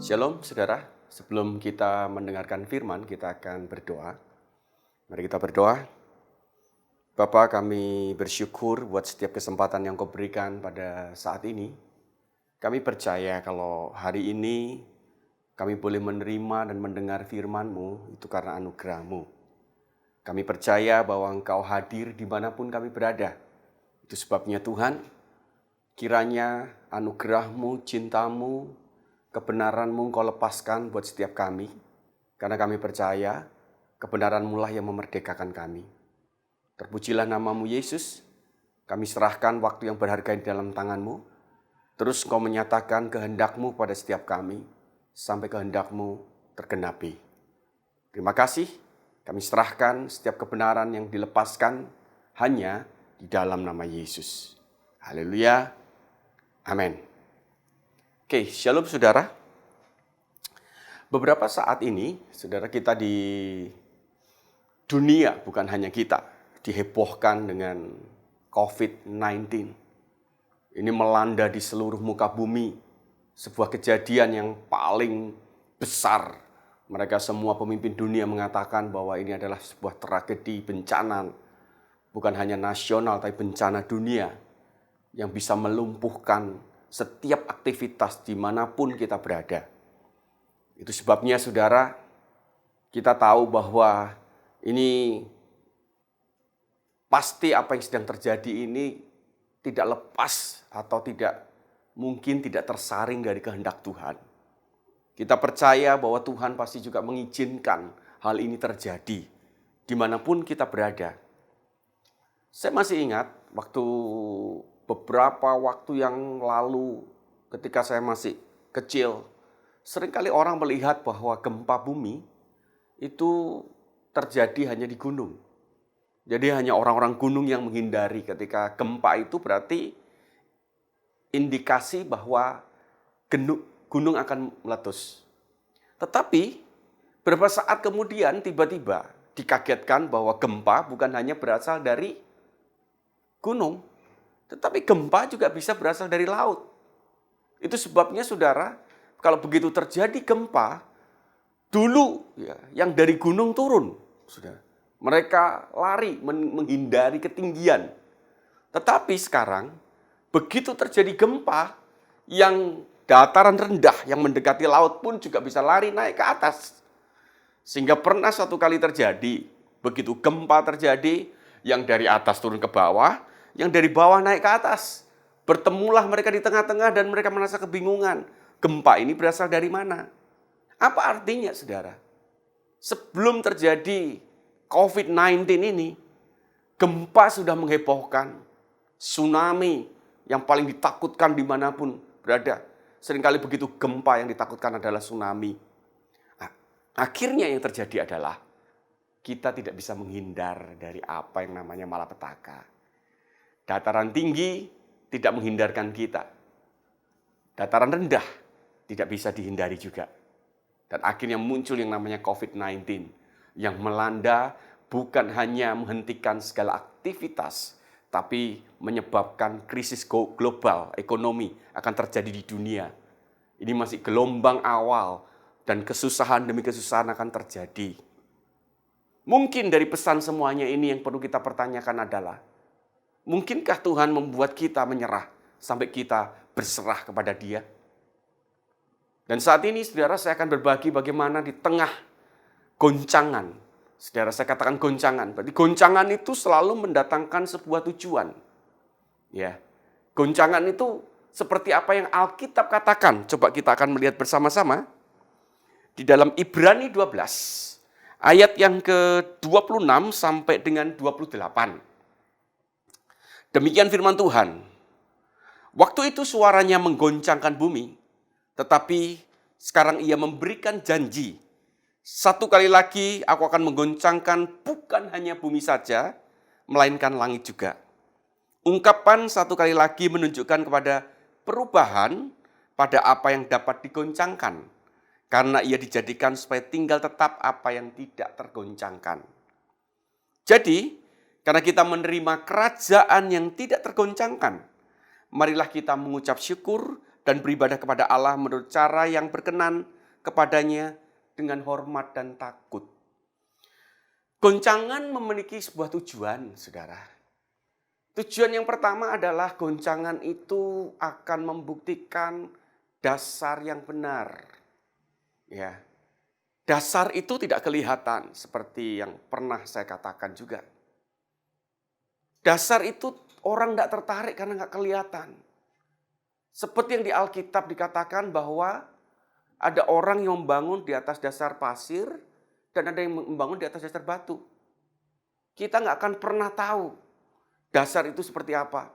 Shalom saudara, sebelum kita mendengarkan firman, kita akan berdoa. Mari kita berdoa. Bapa, kami bersyukur buat setiap kesempatan yang Kau berikan pada saat ini. Kami percaya kalau hari ini kami boleh menerima dan mendengar firman-Mu, itu karena anugerah-Mu. Kami percaya bahwa Engkau hadir dimanapun kami berada. Itu sebabnya Tuhan, kiranya anugerah-Mu, cinta-Mu, kebenaran-Mu Engkau lepaskan buat setiap kami. Karena kami percaya kebenaran-Mu lah yang memerdekakan kami. Terpujilah nama-Mu Yesus. Kami serahkan waktu yang berharga di dalam tangan-Mu. Terus Engkau menyatakan kehendak-Mu pada setiap kami. Sampai kehendak-Mu tergenapi. Terima kasih. Kami serahkan setiap kebenaran yang dilepaskan hanya di dalam nama Yesus. Haleluya. Amin. Oke, shalom saudara. Beberapa saat ini, saudara, kita di dunia, bukan hanya kita, dihebohkan dengan COVID-19. Ini melanda di seluruh muka bumi, sebuah kejadian yang paling besar. Mereka semua pemimpin dunia mengatakan bahwa ini adalah sebuah tragedi bencana, bukan hanya nasional, tapi bencana dunia yang bisa melumpuhkan setiap aktivitas dimanapun kita berada. Itu sebabnya saudara, kita tahu bahwa ini pasti apa yang sedang terjadi ini tidak lepas atau mungkin tidak tersaring dari kehendak Tuhan. Kita percaya bahwa Tuhan pasti juga mengizinkan hal ini terjadi dimanapun kita berada. Saya masih ingat beberapa waktu yang lalu ketika saya masih kecil, seringkali orang melihat bahwa gempa bumi itu terjadi hanya di gunung. Jadi hanya orang-orang gunung yang menghindari ketika gempa itu berarti indikasi bahwa gunung akan meletus. Tetapi beberapa saat kemudian tiba-tiba dikagetkan bahwa gempa bukan hanya berasal dari gunung, tetapi gempa juga bisa berasal dari laut. Itu sebabnya saudara, kalau begitu terjadi gempa, dulu yang dari gunung turun, saudara. Mereka lari menghindari ketinggian. Tetapi sekarang, begitu terjadi gempa, yang dataran rendah yang mendekati laut pun juga bisa lari naik ke atas. Sehingga pernah suatu kali terjadi, begitu gempa terjadi, yang dari atas turun ke bawah, yang dari bawah naik ke atas. Bertemulah mereka di tengah-tengah dan mereka merasa kebingungan. Gempa ini berasal dari mana? Apa artinya, saudara? Sebelum terjadi COVID-19 ini, gempa sudah menghebohkan. Tsunami yang paling ditakutkan dimanapun berada. Seringkali begitu gempa yang ditakutkan adalah tsunami. Nah, akhirnya yang terjadi adalah kita tidak bisa menghindar dari apa yang namanya malapetaka. Dataran tinggi tidak menghindarkan kita. Dataran rendah tidak bisa dihindari juga. Dan akhirnya muncul yang namanya COVID-19 yang melanda bukan hanya menghentikan segala aktivitas, tapi menyebabkan krisis global ekonomi akan terjadi di dunia. Ini masih gelombang awal dan kesusahan demi kesusahan akan terjadi. Mungkin dari pesan semuanya ini yang perlu kita pertanyakan adalah, mungkinkah Tuhan membuat kita menyerah sampai kita berserah kepada Dia? Dan saat ini, saudara, saya akan berbagi bagaimana di tengah goncangan. Saudara, saya katakan goncangan. Berarti goncangan itu selalu mendatangkan sebuah tujuan. Ya, goncangan itu seperti apa yang Alkitab katakan. Coba kita akan melihat bersama-sama. Di dalam Ibrani 12, ayat yang ke-26 sampai dengan 28. Demikian firman Tuhan. Waktu itu suaranya menggoncangkan bumi, tetapi sekarang ia memberikan janji. Satu kali lagi aku akan menggoncangkan bukan hanya bumi saja, melainkan langit juga. Ungkapan satu kali lagi menunjukkan kepada perubahan pada apa yang dapat digoncangkan. Karena ia dijadikan supaya tinggal tetap apa yang tidak tergoncangkan. Jadi, karena kita menerima kerajaan yang tidak tergoncangkan, marilah kita mengucap syukur dan beribadah kepada Allah menurut cara yang berkenan kepadanya dengan hormat dan takut. Goncangan memiliki sebuah tujuan, saudara. Tujuan yang pertama adalah goncangan itu akan membuktikan dasar yang benar. Ya, dasar itu tidak kelihatan seperti yang pernah saya katakan juga. Dasar itu orang tidak tertarik karena nggak kelihatan. Seperti yang di Alkitab dikatakan bahwa ada orang yang membangun di atas dasar pasir dan ada yang membangun di atas dasar batu. Kita nggak akan pernah tahu dasar itu seperti apa.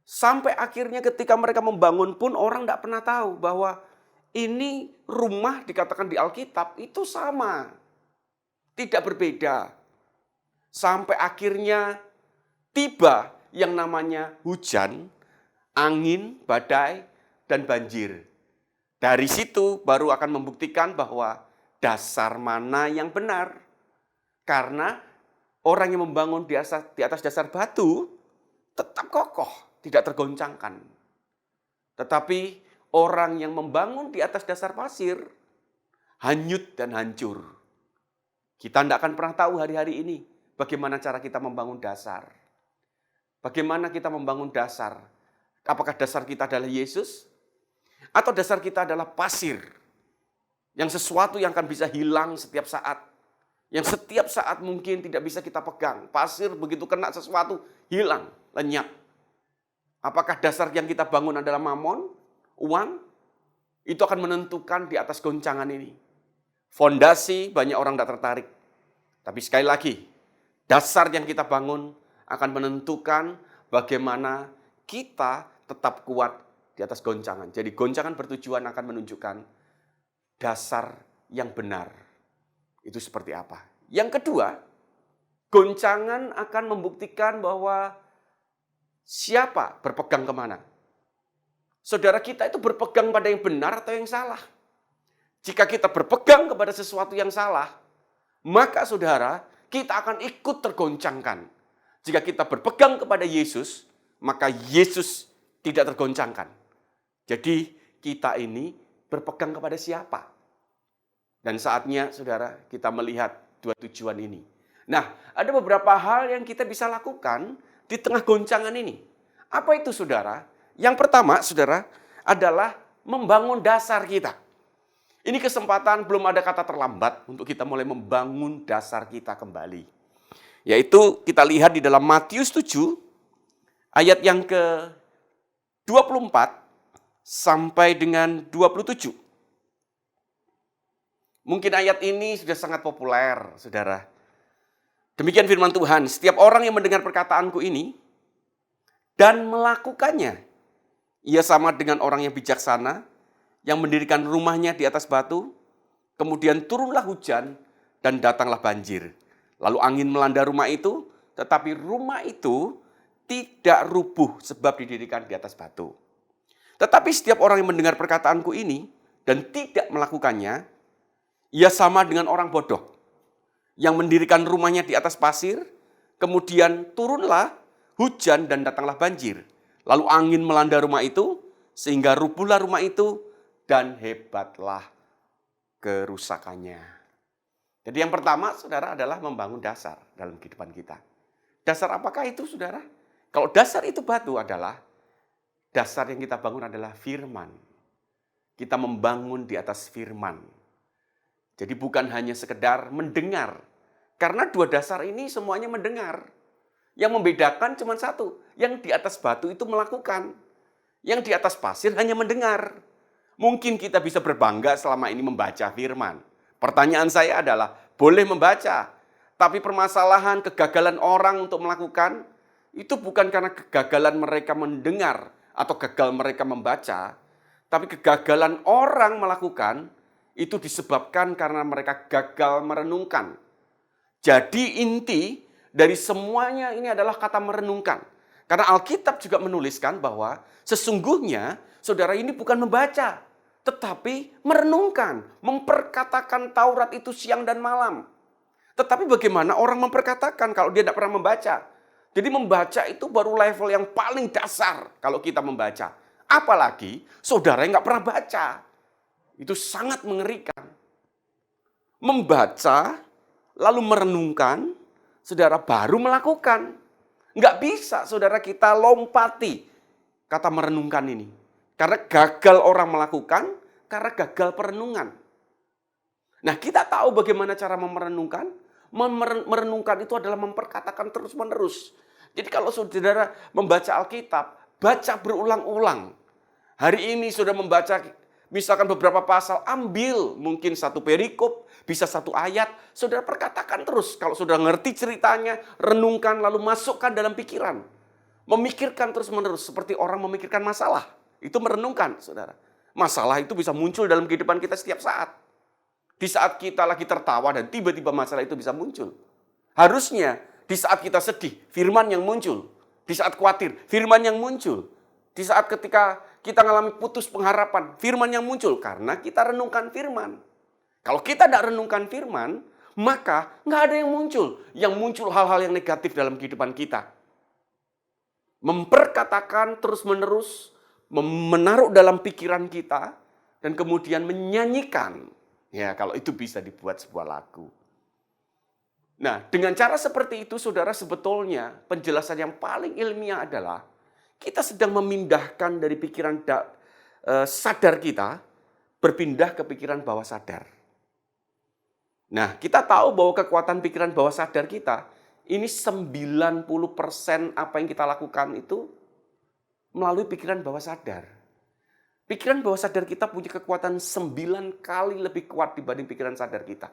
Sampai akhirnya ketika mereka membangun pun orang tidak pernah tahu bahwa ini rumah dikatakan di Alkitab itu sama. Tidak berbeda. Sampai akhirnya tiba yang namanya hujan, angin, badai, dan banjir. Dari situ baru akan membuktikan bahwa dasar mana yang benar. Karena orang yang membangun di atas dasar batu tetap kokoh, tidak tergoncangkan. Tetapi orang yang membangun di atas dasar pasir hanyut dan hancur. Kita tidak akan pernah tahu hari-hari ini bagaimana cara kita membangun dasar. Bagaimana kita membangun dasar? Apakah dasar kita adalah Yesus? Atau dasar kita adalah pasir? Yang sesuatu yang akan bisa hilang setiap saat. Yang setiap saat mungkin tidak bisa kita pegang. Pasir begitu kena sesuatu, hilang, lenyap. Apakah dasar yang kita bangun adalah mamon, uang? Itu akan menentukan di atas goncangan ini. Fondasi banyak orang tidak tertarik. Tapi sekali lagi, dasar yang kita bangun akan menentukan bagaimana kita tetap kuat di atas goncangan. Jadi goncangan bertujuan akan menunjukkan dasar yang benar. Itu seperti apa? Yang kedua, goncangan akan membuktikan bahwa siapa berpegang kemana. Saudara kita itu berpegang pada yang benar atau yang salah. Jika kita berpegang kepada sesuatu yang salah, maka saudara, kita akan ikut tergoncangkan. Jika kita berpegang kepada Yesus, maka Yesus tidak tergoncangkan. Jadi kita ini berpegang kepada siapa? Dan saatnya saudara kita melihat dua tujuan ini. Nah, ada beberapa hal yang kita bisa lakukan di tengah goncangan ini. Apa itu saudara? Yang pertama saudara adalah membangun dasar kita. Ini kesempatan, belum ada kata terlambat untuk kita mulai membangun dasar kita kembali. Yaitu kita lihat di dalam Matius 7 ayat yang ke-24 sampai dengan 27. Mungkin ayat ini sudah sangat populer, saudara. Demikian firman Tuhan, setiap orang yang mendengar perkataanku ini dan melakukannya, ia sama dengan orang yang bijaksana, yang mendirikan rumahnya di atas batu, kemudian turunlah hujan dan datanglah banjir. Lalu angin melanda rumah itu, tetapi rumah itu tidak rubuh sebab didirikan di atas batu. Tetapi setiap orang yang mendengar perkataanku ini dan tidak melakukannya, ia sama dengan orang bodoh yang mendirikan rumahnya di atas pasir, kemudian turunlah hujan dan datanglah banjir. Lalu angin melanda rumah itu, sehingga rubuhlah rumah itu, dan hebatlah kerusakannya. Jadi yang pertama, saudara, adalah membangun dasar dalam kehidupan kita. Dasar apakah itu, saudara? Kalau dasar itu batu adalah, dasar yang kita bangun adalah firman. Kita membangun di atas firman. Jadi bukan hanya sekedar mendengar. Karena dua dasar ini semuanya mendengar. Yang membedakan cuma satu. Yang di atas batu itu melakukan. Yang di atas pasir hanya mendengar. Mungkin kita bisa berbangga selama ini membaca firman. Pertanyaan saya adalah, boleh membaca. Tapi permasalahan kegagalan orang untuk melakukan, itu bukan karena kegagalan mereka mendengar atau gagal mereka membaca. Tapi kegagalan orang melakukan, itu disebabkan karena mereka gagal merenungkan. Jadi inti dari semuanya ini adalah kata merenungkan. Karena Alkitab juga menuliskan bahwa sesungguhnya saudara ini bukan membaca, tetapi merenungkan, memperkatakan Taurat itu siang dan malam. Tetapi bagaimana orang memperkatakan kalau dia tidak pernah membaca? Jadi membaca itu baru level yang paling dasar kalau kita membaca. Apalagi saudara yang nggak pernah baca. Itu sangat mengerikan. Membaca, lalu merenungkan, saudara baru melakukan. Nggak bisa saudara kita lompati kata merenungkan ini. Karena gagal orang melakukan, karena gagal perenungan. Nah, kita tahu bagaimana cara merenungkan. Merenungkan itu adalah memperkatakan terus-menerus. Jadi kalau saudara membaca Alkitab, baca berulang-ulang. Hari ini sudah membaca misalkan beberapa pasal, ambil mungkin satu perikop, bisa satu ayat, saudara perkatakan terus. Kalau sudah ngerti ceritanya, renungkan lalu masukkan dalam pikiran. Memikirkan terus-menerus seperti orang memikirkan masalah. Itu merenungkan, saudara. Masalah itu bisa muncul dalam kehidupan kita setiap saat. Di saat kita lagi tertawa dan tiba-tiba masalah itu bisa muncul. Harusnya di saat kita sedih, firman yang muncul. Di saat khawatir, firman yang muncul. Di saat ketika kita mengalami putus pengharapan, firman yang muncul. Karena kita renungkan firman. Kalau kita tidak renungkan firman, maka nggak ada yang muncul. Yang muncul hal-hal yang negatif dalam kehidupan kita. Memperkatakan terus-menerus, menaruh dalam pikiran kita, dan kemudian menyanyikan. Ya, kalau itu bisa dibuat sebuah lagu. Nah, dengan cara seperti itu, saudara, sebetulnya penjelasan yang paling ilmiah adalah kita sedang memindahkan dari pikiran sadar kita, berpindah ke pikiran bawah sadar. Nah, kita tahu bahwa kekuatan pikiran bawah sadar kita, ini 90% apa yang kita lakukan itu melalui pikiran bawah sadar. Pikiran bawah sadar kita punya kekuatan 9 kali lebih kuat dibanding pikiran sadar kita.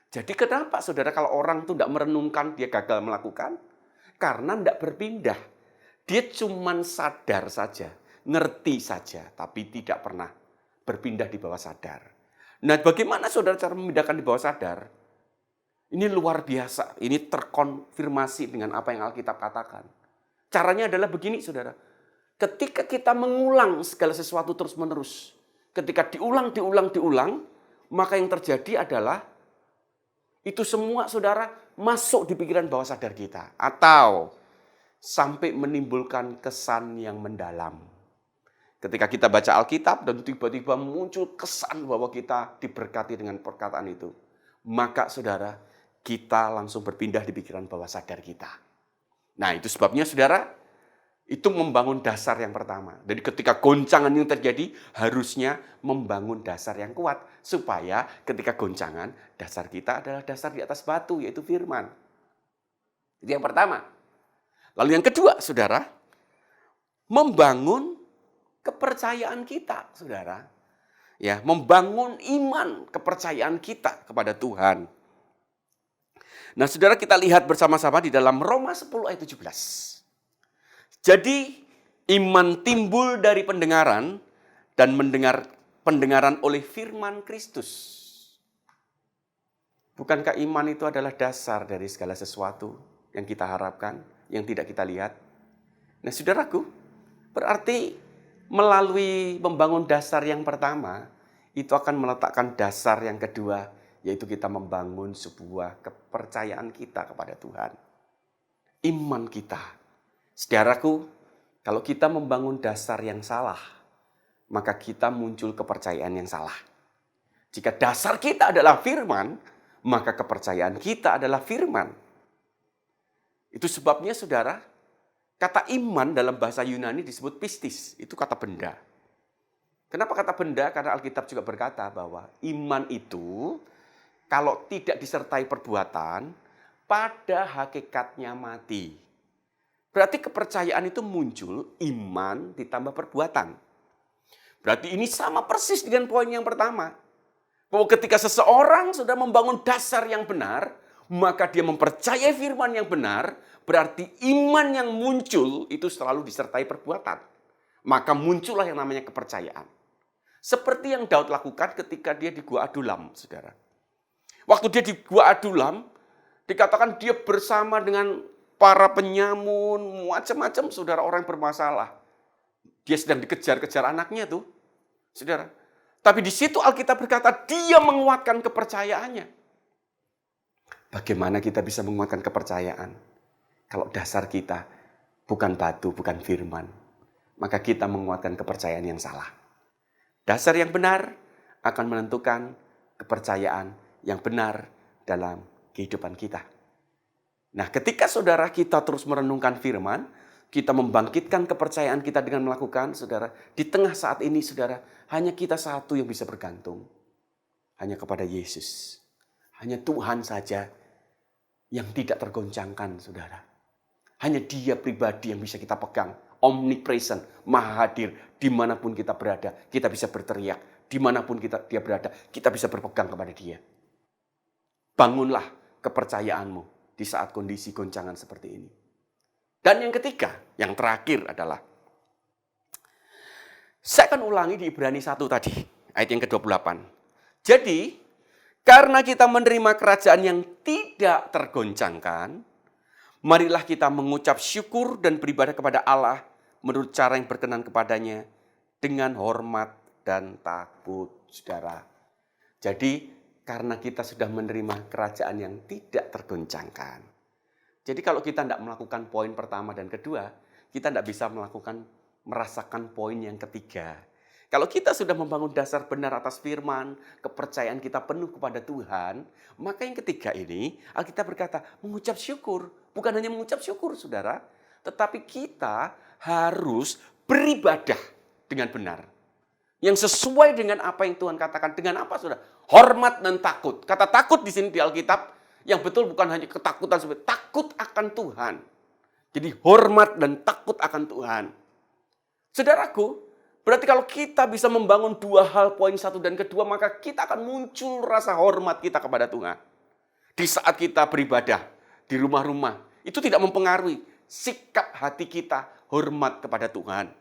Jadi kenapa saudara kalau orang itu tidak merenungkan, dia gagal melakukan? Karena tidak berpindah. Dia cuma sadar saja, ngerti saja, tapi tidak pernah berpindah di bawah sadar. Nah, bagaimana saudara cara memindahkan di bawah sadar? Ini luar biasa, ini terkonfirmasi dengan apa yang Alkitab katakan. Caranya adalah begini, saudara. Ketika kita mengulang segala sesuatu terus-menerus, ketika diulang, maka yang terjadi adalah itu semua, saudara, masuk di pikiran bawah sadar kita. Atau sampai menimbulkan kesan yang mendalam. Ketika kita baca Alkitab dan tiba-tiba muncul kesan bahwa kita diberkati dengan perkataan itu, maka saudara, kita langsung berpindah di pikiran bawah sadar kita. Nah, itu sebabnya saudara, itu membangun dasar yang pertama. Jadi ketika goncangan yang terjadi, harusnya membangun dasar yang kuat. Supaya ketika goncangan, dasar kita adalah dasar di atas batu, yaitu firman. Itu yang pertama. Lalu yang kedua, saudara, membangun kepercayaan kita, saudara. Ya, membangun iman, kepercayaan kita kepada Tuhan. Nah, saudara, kita lihat bersama-sama di dalam Roma 10 ayat 17. Jadi, iman timbul dari pendengaran dan pendengaran oleh firman Kristus. Bukankah iman itu adalah dasar dari segala sesuatu yang kita harapkan, yang tidak kita lihat? Nah, saudaraku, berarti melalui membangun dasar yang pertama, itu akan meletakkan dasar yang kedua, yaitu kita membangun sebuah kepercayaan kita kepada Tuhan. Iman kita. Saudaraku, kalau kita membangun dasar yang salah, maka kita muncul kepercayaan yang salah. Jika dasar kita adalah firman, maka kepercayaan kita adalah firman. Itu sebabnya, saudara, kata iman dalam bahasa Yunani disebut pistis, itu kata benda. Kenapa kata benda? Karena Alkitab juga berkata bahwa iman itu, kalau tidak disertai perbuatan, pada hakikatnya mati. Berarti kepercayaan itu muncul, iman ditambah perbuatan. Berarti ini sama persis dengan poin yang pertama. Bahwa ketika seseorang sudah membangun dasar yang benar, maka dia mempercayai firman yang benar, berarti iman yang muncul itu selalu disertai perbuatan. Maka muncullah yang namanya kepercayaan. Seperti yang Daud lakukan ketika dia di Gua Adulam, saudara. Waktu dia di Gua Adulam, dikatakan dia bersama dengan para penyamun, macam-macam saudara orang yang bermasalah. Dia sedang dikejar-kejar anaknya tuh, saudara. Tapi di situ Alkitab berkata dia menguatkan kepercayaannya. Bagaimana kita bisa menguatkan kepercayaan? Kalau dasar kita bukan batu, bukan firman, maka kita menguatkan kepercayaan yang salah. Dasar yang benar akan menentukan kepercayaan yang benar dalam kehidupan kita. Nah, ketika saudara kita terus merenungkan firman, kita membangkitkan kepercayaan kita dengan melakukan, saudara, di tengah saat ini, saudara, hanya kita satu yang bisa bergantung. Hanya kepada Yesus. Hanya Tuhan saja yang tidak tergoncangkan, saudara. Hanya Dia pribadi yang bisa kita pegang. Omnipresent, maha hadir, dimanapun kita berada, kita bisa berteriak. Dimanapun dia berada, kita bisa berpegang kepada Dia. Bangunlah kepercayaanmu di saat kondisi goncangan seperti ini. Dan yang ketiga, yang terakhir adalah, saya akan ulangi di Ibrani 1 tadi, ayat yang ke-28. Jadi, karena kita menerima kerajaan yang tidak tergoncangkan, marilah kita mengucap syukur dan beribadah kepada Allah menurut cara yang berkenan kepadanya dengan hormat dan takut, saudara. Jadi, karena kita sudah menerima kerajaan yang tidak tergoncangkan. Jadi kalau kita tidak melakukan poin pertama dan kedua, kita tidak bisa merasakan poin yang ketiga. Kalau kita sudah membangun dasar benar atas firman, kepercayaan kita penuh kepada Tuhan, maka yang ketiga ini, Alkitab berkata, mengucap syukur. Bukan hanya mengucap syukur, saudara, tetapi kita harus beribadah dengan benar. Yang sesuai dengan apa yang Tuhan katakan. Dengan apa, saudara? Hormat dan takut. Kata takut di sini di Alkitab, yang betul bukan hanya ketakutan, takut akan Tuhan. Jadi hormat dan takut akan Tuhan. Saudaraku, berarti kalau kita bisa membangun dua hal, poin satu dan kedua, maka kita akan muncul rasa hormat kita kepada Tuhan. Di saat kita beribadah di rumah-rumah, itu tidak mempengaruhi sikap hati kita hormat kepada Tuhan.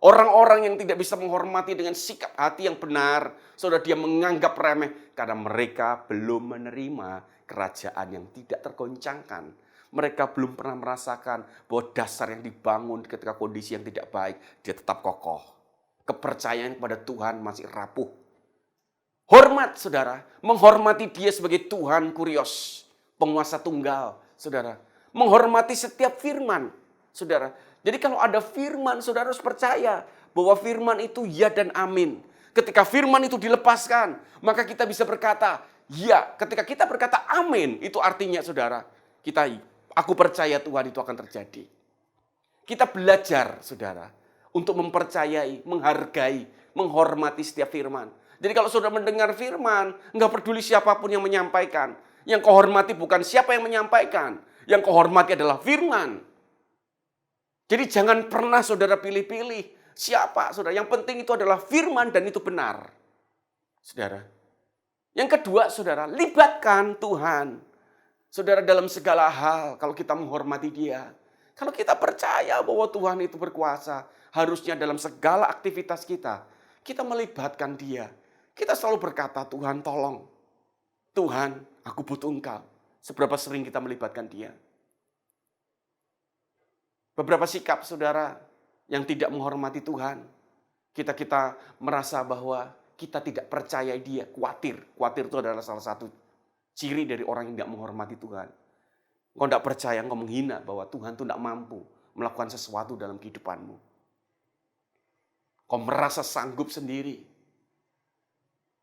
Orang-orang yang tidak bisa menghormati dengan sikap hati yang benar, saudara, dia menganggap remeh karena mereka belum menerima kerajaan yang tidak tergoncangkan. Mereka belum pernah merasakan bahwa dasar yang dibangun ketika kondisi yang tidak baik, dia tetap kokoh. Kepercayaan kepada Tuhan masih rapuh. Hormat, saudara, menghormati Dia sebagai Tuhan Kurios, penguasa tunggal, saudara. Menghormati setiap firman, saudara. Jadi kalau ada firman, saudara harus percaya bahwa firman itu ya dan amin. Ketika firman itu dilepaskan, maka kita bisa berkata, ya. Ketika kita berkata amin, itu artinya, saudara, aku percaya Tuhan itu akan terjadi. Kita belajar, saudara, untuk mempercayai, menghargai, menghormati setiap firman. Jadi kalau saudara mendengar firman, nggak peduli siapapun yang menyampaikan. Yang kau hormati bukan siapa yang menyampaikan. Yang kau hormati adalah firman. Jadi jangan pernah saudara pilih-pilih siapa, saudara. Yang penting itu adalah firman dan itu benar. Saudara. Yang kedua, saudara, libatkan Tuhan. Saudara, dalam segala hal, kalau kita menghormati Dia. Kalau kita percaya bahwa Tuhan itu berkuasa, harusnya dalam segala aktivitas kita melibatkan Dia. Kita selalu berkata, Tuhan tolong. Tuhan, aku butuh Engkau. Seberapa sering kita melibatkan Dia. Beberapa sikap, saudara, yang tidak menghormati Tuhan. Kita merasa bahwa kita tidak percaya Dia, khawatir. Khawatir itu adalah salah satu ciri dari orang yang tidak menghormati Tuhan. Engkau tidak percaya, engkau menghina bahwa Tuhan itu tidak mampu melakukan sesuatu dalam kehidupanmu. Engkau merasa sanggup sendiri.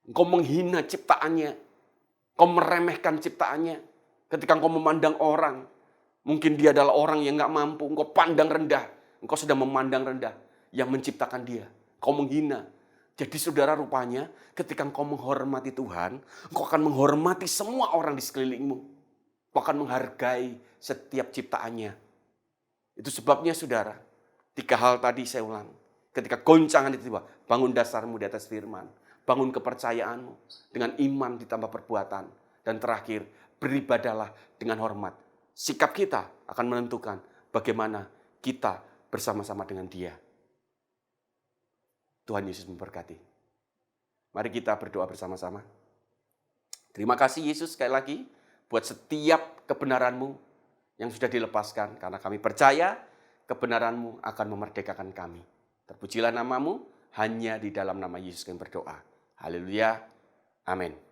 Engkau menghina ciptaannya. Engkau meremehkan ciptaannya. Ketika engkau memandang orang, mungkin dia adalah orang yang gak mampu. Engkau pandang rendah. Engkau sudah memandang rendah yang menciptakan dia. Engkau menghina. Jadi saudara, rupanya ketika engkau menghormati Tuhan, engkau akan menghormati semua orang di sekelilingmu. Engkau akan menghargai setiap ciptaannya. Itu sebabnya, saudara, 3 hal tadi saya ulang. Ketika goncangan itu tiba, bangun dasarmu di atas firman. Bangun kepercayaanmu dengan iman ditambah perbuatan. Dan terakhir, beribadahlah dengan hormat. Sikap kita akan menentukan bagaimana kita bersama-sama dengan Dia. Tuhan Yesus memberkati. Mari kita berdoa bersama-sama. Terima kasih Yesus sekali lagi buat setiap kebenaran-Mu yang sudah dilepaskan. Karena kami percaya kebenaran-Mu akan memerdekakan kami. Terpujilah nama-Mu, hanya di dalam nama Yesus kami berdoa. Haleluya. Amin.